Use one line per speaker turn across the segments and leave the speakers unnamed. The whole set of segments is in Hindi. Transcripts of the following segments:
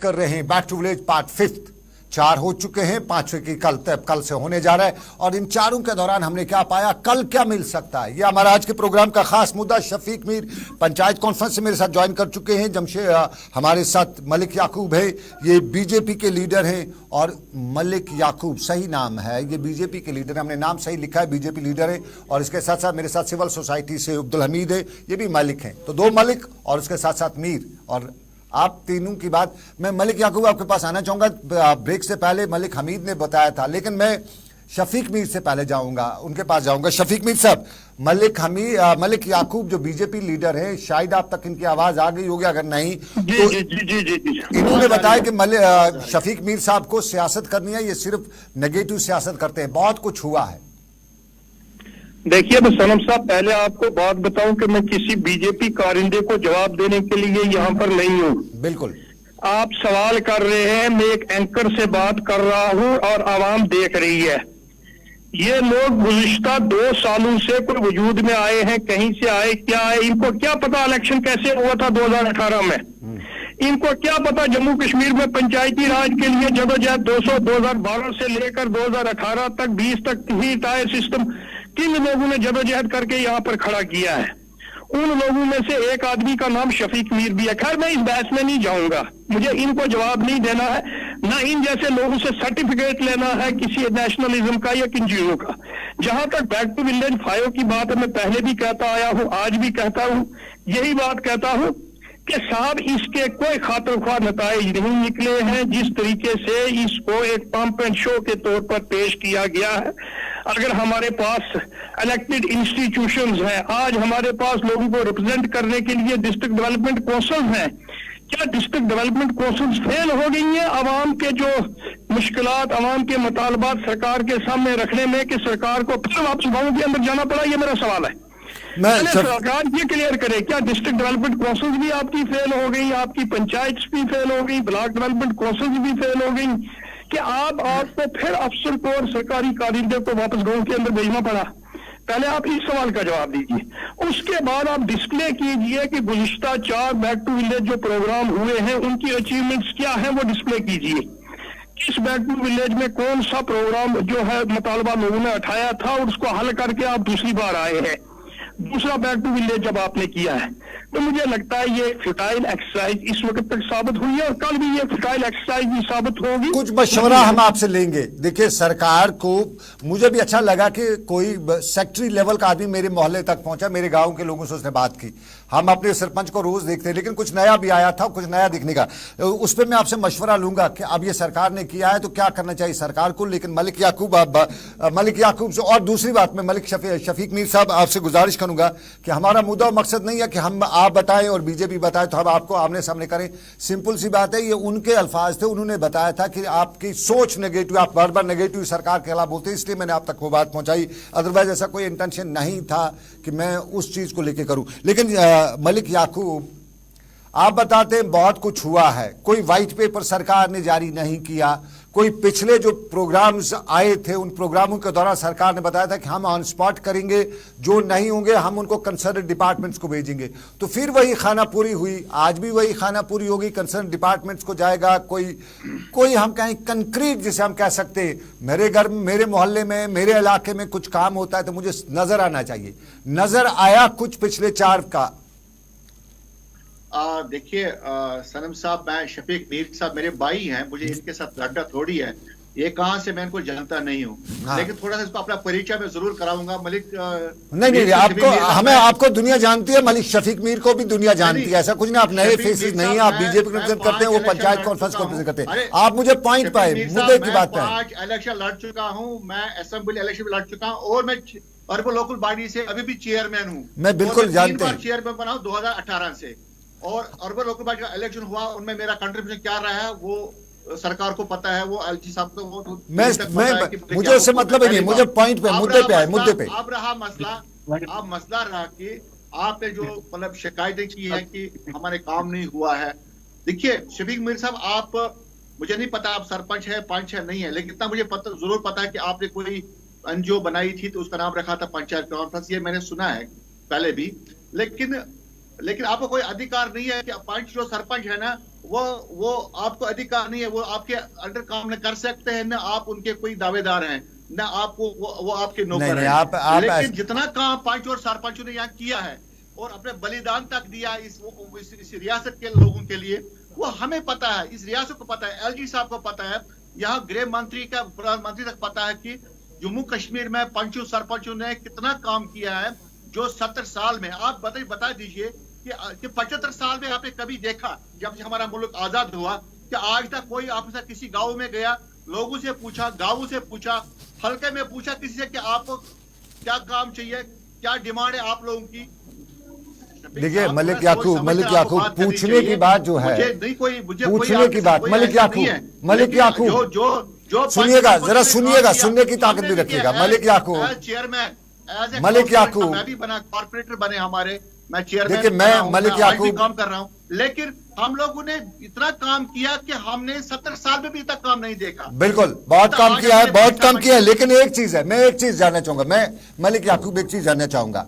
कर रहे हैं बैक टू विलेज पार्ट 5। 4 हो चुके हैं, 5वें की कल से होने जा रहा है। और इन चारों के दौरान हमने क्या पाया, कल क्या मिल सकता है, यह हमारा आज के प्रोग्राम का खास मुद्दा। शफीक मीर पंचायत कॉन्फ्रेंस से मेरे साथ ज्वाइन कर चुके हैं। हमारे साथ मलिक याकूब है, ये बीजेपी के लीडर हैं। और मलिक याकूब सही नाम है, ये बीजेपी के लीडर है, हमने नाम सही लिखा है, बीजेपी लीडर है। और इसके साथ साथ मेरे साथ सिविल सोसाइटी से अब्दुल हमीद है, ये भी मलिक हैं। तो 2 मलिक और उसके साथ साथ मीर। और आप तीनों की बात, मैं मलिक याकूब आपके पास आना चाहूंगा। ब्रेक से पहले मलिक हमीद ने बताया था, लेकिन मैं शफीक मीर से पहले जाऊंगा, उनके पास जाऊंगा। शफीक मीर साहब, मलिक याकूब जो बीजेपी लीडर हैं, शायद आप तक इनकी आवाज आ गई होगी, अगर नहीं तो इन्होंने बताया कि शफीक मीर साहब को सियासत करनी है, ये सिर्फ नेगेटिव सियासत करते हैं, बहुत कुछ हुआ है।
देखिए मैं सनम साहब, पहले आपको बात बताऊं कि मैं किसी बीजेपी कारिंदे को जवाब देने के लिए यहाँ पर नहीं हूँ।
बिल्कुल,
आप सवाल कर रहे हैं, मैं एक एंकर से बात कर रहा हूँ और आवाम देख रही है। ये लोग गुज़िश्ता 2 सालों से कोई वजूद में आए हैं, कहीं से आए, क्या आए, इनको क्या पता इलेक्शन कैसे हुआ था 2018 में। इनको क्या पता जम्मू कश्मीर में पंचायती राज के लिए जदोजहद 2012 से लेकर 2018 तक 20 तक 3 टायर सिस्टम किन लोगों ने जदोजहद करके यहाँ पर खड़ा किया है। उन लोगों में से एक आदमी का नाम शफीक मीर भी है। खैर मैं इस बहस में नहीं जाऊंगा, मुझे इनको जवाब नहीं देना है, ना इन जैसे लोगों से सर्टिफिकेट लेना है किसी नेशनलिज्म का या किन चीजों का। जहां तक बैक टू विलेज 5 की बात है, मैं पहले भी कहता आया हूं, आज भी कहता हूं, यही बात कहता हूं कि साहब इसके कोई खातिर नताइज नहीं निकले हैं। जिस तरीके से इसको एक पंप एंड शो के तौर पर पेश किया गया है, अगर हमारे पास इलेक्टेड इंस्टीट्यूशंस हैं, आज हमारे पास लोगों को रिप्रेजेंट करने के लिए डिस्ट्रिक्ट डेवलपमेंट कौंसिल हैं, क्या डिस्ट्रिक्ट डेवलपमेंट कौंसिल्स फेल हो गई हैं आवाम के जो मुश्किलात, आवाम के मुतालबात सरकार के सामने रखने में, कि सरकार को फिर वापस गाँव के अंदर जाना पड़ा? ये मेरा सवाल है। सरकार ये क्लियर करे, क्या डिस्ट्रिक्ट डेवलपमेंट कौंसिल्स भी आपकी फेल हो गई, आपकी पंचायत भी फेल हो गई, ब्लॉक डेवलपमेंट कौंसिल्स भी फेल हो गई, कि आपको फिर अफसर को और सरकारी कारिंदे को वापस गांव के अंदर भेजना पड़ा? पहले आप इस सवाल का जवाब दीजिए। उसके बाद आप डिस्प्ले कीजिए कि गुज़िश्ता 4 बैक टू विलेज जो प्रोग्राम हुए हैं उनकी अचीवमेंट्स क्या है, वो डिस्प्ले कीजिए। किस बैक टू विलेज में कौन सा प्रोग्राम जो है मुतालबा लोगों ने उठाया था और उसको हल करके आप दूसरी बार आए हैं। दूसरा बैक टू विलेज जब आपने किया है, तो मुझे लगता है ये फ्यूटाइल एक्सरसाइज इस वक्त तक साबित हुई है और कल भी ये फ्यूटाइल एक्सरसाइज भी साबित होगी।
कुछ मशवरा हम आपसे लेंगे। देखिए, सरकार को, मुझे भी अच्छा लगा कि कोई सेक्रेटरी लेवल का आदमी मेरे मोहल्ले तक पहुंचा, मेरे गांव के लोगों से उसने बात की। हम अपने सरपंच को रोज देखते हैं, लेकिन कुछ नया भी आया था, कुछ नया दिखने का। उस पर मैं आपसे मशवरा लूंगा कि अब ये सरकार ने किया है तो क्या करना चाहिए सरकार को। लेकिन मलिक याकूब से, और दूसरी बात मैं शफीक मीर साहब आपसे गुजारिश करूंगा कि हमारा मुद्दा और मकसद नहीं है कि हम आप बताएं और बीजेपी बताए तो हम आपको आमने सामने करें। सिंपल सी बात है, ये उनके अल्फाज थे, उन्होंने बताया था कि आपकी सोच नेगेटिव, आप बार बार नेगेटिव सरकार के खिलाफ बोलते हैं, इसलिए मैंने आप तक वो बात पहुंचाई। अदरवाइज ऐसा कोई इंटेंशन नहीं था कि मैं उस चीज को लेके करूं। लेकिन मलिक याकूब, आप बताते हैं बहुत कुछ हुआ है, कोई व्हाइट पेपर सरकार ने जारी नहीं किया, कोई पिछले जो प्रोग्राम्स आए थे उन प्रोग्रामों के दौरान सरकार ने बताया था कि हम ऑन स्पॉट करेंगे, जो नहीं होंगे हम उनको कंसर्न डिपार्टमेंट्स को भेजेंगे। तो फिर वही खाना पूरी हुई, आज भी वही खाना पूरी होगी, कंसर्न डिपार्टमेंट्स को जाएगा। कोई हम कहें कंक्रीट जिसे हम कह सकते हैं, मेरे घर, मेरे मोहल्ले में, मेरे इलाके में कुछ काम होता है तो मुझे नजर आना चाहिए। नजर आया कुछ पिछले 4 का?
देखिए सनम साहब, मैं शफीक मीर साहब मेरे भाई हैं, मुझे इनके साथ लड़का थोड़ी है, ये कहां से मैं इनको जानता नहीं हूँ। हाँ। लेकिन थोड़ा सा इसको अपना परिचय मैं जरूर कराऊंगा। मलिक
नहीं, आपको दुनिया जानती है, मलिक शफीक मीर को भी दुनिया जानती है, ऐसा कुछ नहीं। आप नए फेसेस नहीं है, आप बीजेपी को रिप्रेजेंट करते हैं, वो पंचायत कॉन्फ्रेंस को रिप्रेजेंट करते हैं। आप मुझे पॉइंट पाए, मुद्दे की बात है।
5 इलेक्शन लड़ चुका हूँ मैं, असेंबली इलेक्शन में लड़ चुका हूँ, और मैं अर्बन लोकल बॉडी से अभी भी चेयरमैन हूँ।
मैं बिल्कुल जानता हूँ,
चेयरमैन बना हूँ 2018 से, और अर्बन लोकल बॉडी का इलेक्शन हुआ, उनमें मेरा कंट्रीब्यूशन क्या रहा है वो सरकार को पता है, वो एलजी साहब को वो
मुझे उससे मतलब नहीं, मुझे पॉइंट पे, मुद्दे पे है, मुद्दे पे।
अब रहा मसला रहा कि आपने जो मतलब शिकायतें की है कि हमारे काम नहीं हुआ है। देखिए शफीक मीर साहब, आप, मुझे नहीं पता आप सरपंच है, पंच है, नहीं है, लेकिन इतना मुझे पता जरूर पता है कि आपने कोई एनजीओ बनाई थी तो उसका नाम रखा था पंचायत कॉन्फ्रेंस, ये मैंने सुना है पहले भी। लेकिन लेकिन आपको कोई अधिकार नहीं है कि पंच जो सरपंच है ना, वो आपको अधिकार नहीं है, वो आपके अंडर काम न कर सकते हैं, ना आप उनके कोई दावेदार हैं, ना आपको वो आपके नौकर हैं।
आप
लेकिन जितना काम पंच और सरपंचों ने यहाँ किया है और अपने बलिदान तक दिया इस रियासत के लोगों के लिए, वो हमें पता है, इस रियासत को पता है, एलजी साहब को पता है, यहाँ गृह मंत्री का प्रधानमंत्री तक पता है कि जम्मू कश्मीर में पंचों सरपंचों ने कितना काम किया है। जो 70 साल में आप बता दीजिए कि 75 साल में आपने कभी देखा जब से हमारा मुल्क आजाद हुआ कि आज तक कोई आपसे किसी गांव में गया, लोगों से पूछा, गांवों से पूछा, हल्के में पूछा किसी से कि आपको क्या काम चाहिए, क्या डिमांड है आप लोगों की?
देखिए मलिक याकूब पूछने की बात जो है, पूछने की बात, मलिक याकूब सुनिएगा, जरा सुनिएगा, सुनने की ताकत भी रखिएगा। मलिक याकूब
चेयरमैन,
मलिक याकूब
मैं भी बना, कॉर्पोरेटर बने हमारे, मैं चेयरमैन,
देखिए मैं मलिक याकूब
काम कर रहा हूँ, लेकिन हम लोगों ने इतना काम किया कि हमने 70 साल में भी इतना काम नहीं देखा।
बिल्कुल बहुत काम किया है, बहुत काम किया है, लेकिन एक चीज है, मैं एक चीज जानना चाहूंगा, मैं मलिक याकूब एक चीज जानना चाहूंगा।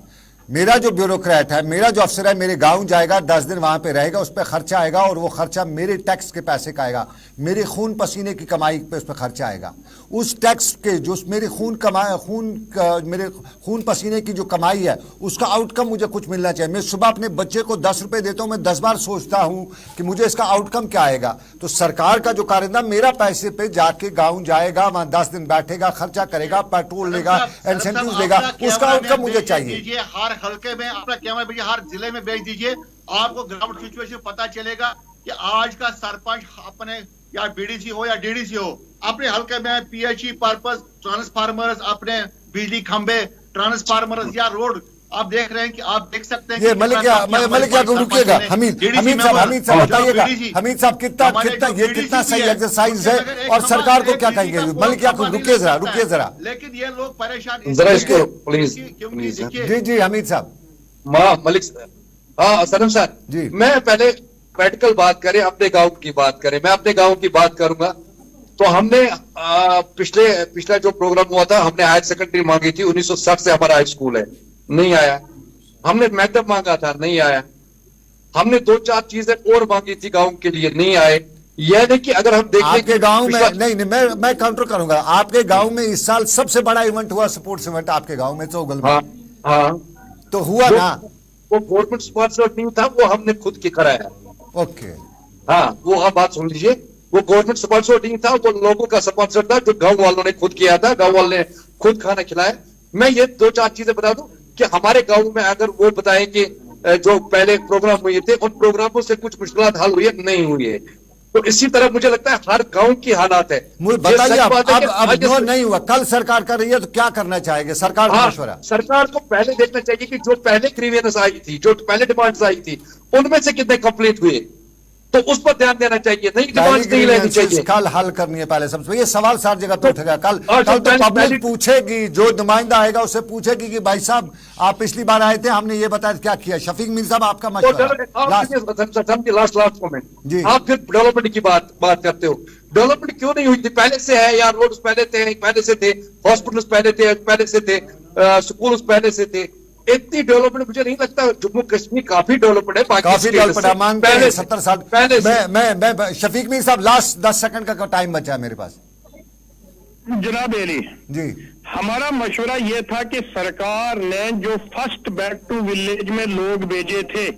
मेरा जो ब्यूरोक्रेट है, मेरा जो अफसर है, मेरे गांव जाएगा, 10 दिन वहां पे रहेगा, उस पर खर्चा आएगा और वो खर्चा मेरे टैक्स के पैसे का आएगा, मेरे खून पसीने की कमाई पे उस पर खर्चा आएगा। उस टैक्स के जो मेरे मेरे खून पसीने की जो कमाई है, उसका आउटकम मुझे कुछ मिलना चाहिए। मैं सुबह अपने बच्चे को 10 रुपए देता हूं, मैं 10 बार सोचता हूं कि मुझे इसका आउटकम क्या आएगा। तो सरकार का जो कार्यक्रम मेरा पैसे पे जाके गाँव जाएगा, वहां 10 दिन बैठेगा, खर्चा करेगा, पेट्रोल लेगा, इंसेंटिव लेगा, उसका आउटकम मुझे चाहिए।
हर हल्के में अपना कैमरा भेजिए, हर जिले में भेज दीजिए, आपको ग्राउंड सिचुएशन पता चलेगा कि आज का सरपंच अपने या बीडीसी हो या डीडीसी हो, अपने हल्के में पीएचई पर्पस ट्रांसफार्मर्स, अपने बिजली खंबे ट्रांसफार्मर्स या रोड आप देख रहे हैं कि आप देख सकते हैं।
ये मलिक याकूब रुकिएगा, हमीद साहब बताइएगा, हमीद साहब कितना सही एक्सरसाइज है और सरकार को क्या कहेंगे? मलिक याकूब रुकिए जरा,
लेकिन ये लोग परेशान
जरा इसको प्लीज
जी हमीद साहब।
मलिक सनम सर
जी,
मैं पहले प्रैक्टिकल बात करें, अपने गांव की बात करें, मैं अपने गांव की बात करूंगा। तो हमने पिछला जो प्रोग्राम हुआ था, हमने हायर सेकेंडरी मांगी थी, 1960 से हमारा हाई स्कूल है, नहीं आया। हमने मैडम मांगा था, नहीं आया। हमने 2-4 चीजें और मांगी थी गांव के लिए, नहीं आए। यह नहीं कि अगर हम देखें
आपके गांव में नहीं मैं काउंटर करूंगा, आपके गांव में इस साल सबसे बड़ा इवेंट हुआ, स्पोर्ट्स इवेंट आपके गांव में चौगल में।
हाँ
तो हुआ ना,
वो गवर्नमेंट स्पॉन्सर नहीं था, वो हमने खुद की कराया।
ओके,
हाँ वो आप बात सुन लीजिए, वो गवर्नमेंट स्पॉन्सर नहीं था, वो लोगों का स्पॉन्सर था, जो गांव वालों ने खुद किया था, गांव वालों ने खुद खाना खिलाया। मैं ये 2-4 चीजें बता दूं कि हमारे गांव में अगर वो बताएं कि जो पहले प्रोग्राम हुए थे, उन प्रोग्रामों से कुछ मुश्किलात हल हुई है, नहीं हुई है। तो इसी तरह मुझे लगता है हर गांव की हालात है।
मुझे बताइए अब जो नहीं हुआ, कल सरकार कर रही है तो क्या करना चाहेंगे सरकार का मशवरा?
सरकार को पहले देखना चाहिए कि जो पहले ग्रीवियंस आई थी, जो पहले डिमांड्स आई थी, उनमें से कितने कंप्लीट हुए, तो उस पर ध्यान देना चाहिए। नहीं डिमांड्स नहीं लेनी चाहिए,
कल हल करनी है पहले सबसे। ये सवाल सारी जगह पे उठेगा कल तो पब्लिक पूछेगी, जो नुमाइंदा आएगा उससे पूछेगी कि भाई साहब आप पिछली बार आए थे, हमने ये बताया क्या किया। शफीक मीर साहब आपका मशवरा।
लास्ट कमेंट जी, आप फिर डेवलपमेंट की बात करते हो। डेवलपमेंट क्यों नहीं हुई थी? पहले से है यार, रोड पहले से थे, हॉस्पिटल्स पहले से थे, स्कूल पहले से थे। इतनी डेवलपमेंट मुझे नहीं लगता। जम्मू कश्मीर काफी डेवलपमेंट है,
काफी डेवलपमेंट है, मानते हैं 70 साल
पहले।
मैं शफीक मीर साहब लास्ट 10 सेकंड का टाइम बचा है मेरे पास।
जनाब एली
जी,
हमारा मशवरा यह था कि सरकार ने जो फर्स्ट बैक टू विलेज में लोग भेजे थे,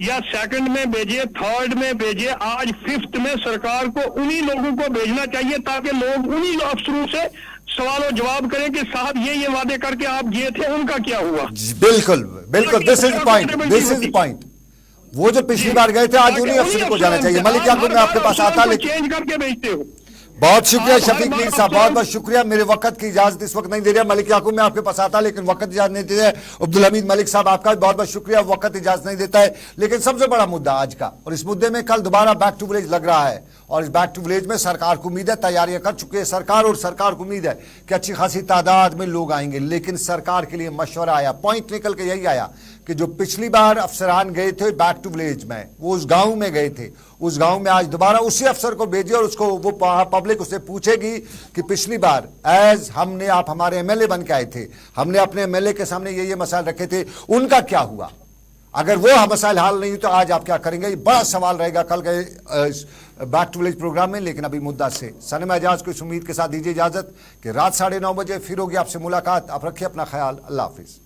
या सेकंड में भेजे, थर्ड में भेजे, आज 5th में सरकार को उन्हीं लोगों को भेजना चाहिए, ताकि लोग उन्हीं अफसरों से सवालों जवाब करें कि साहब ये वादे करके आप गए थे, उनका क्या हुआ।
बिल्कुल, दिस इज द पॉइंट। वो जो पिछली बार गए थे, आज उन्हीं अफसर को जाना चाहिए। मलिक याकूब मैं आपके पास आता, लेकिन
चेंज करके भेजते हो।
बहुत शुक्रिया शफीक मीर साहब, बहुत बहुत शुक्रिया। मेरे वक्त की इजाजत इस वक्त नहीं दे रहा। मलिक याकूब मैं आपके पास आता, लेकिन वक्त इजाजत नहीं दे रहा है। अब्दुल हमीद मलिक साहब आपका भी बहुत बहुत शुक्रिया, वक्त इजाजत नहीं देता है। लेकिन सबसे बड़ा मुद्दा आज का, और इस मुद्दे में कल दोबारा बैक टू विलेज लग रहा है, और इस बैक टू विलेज में सरकार को उम्मीद है, तैयारियां कर चुकी है सरकार, और सरकार को उम्मीद है कि अच्छी खासी तादाद में लोग आएंगे। लेकिन सरकार के लिए मशवरा आया, पॉइंट निकल के यही आया कि जो पिछली बार अफसरान गए थे बैक टू विलेज में, वो उस गांव में गए थे, उस गांव में आज दोबारा उसी अफसर को भेजिए, और उसको वो पब्लिक उससे पूछेगी कि पिछली बार आप हमारे एमएलए बन के आए थे, हमने अपने एमएलए के सामने ये मसाइल रखे थे, उनका क्या हुआ। अगर वो मसाइल हल नहीं तो आज आप क्या करेंगे, ये बड़ा सवाल रहेगा कल के बैक टू विलेज प्रोग्राम में। लेकिन अभी मुद्दा से सनम एजाज को इस उम्मीद के साथ दीजिए इजाजत कि रात 9:30 बजे फिर होगी आपसे मुलाकात। आप रखिए अपना ख्याल। अल्लाह हाफिज।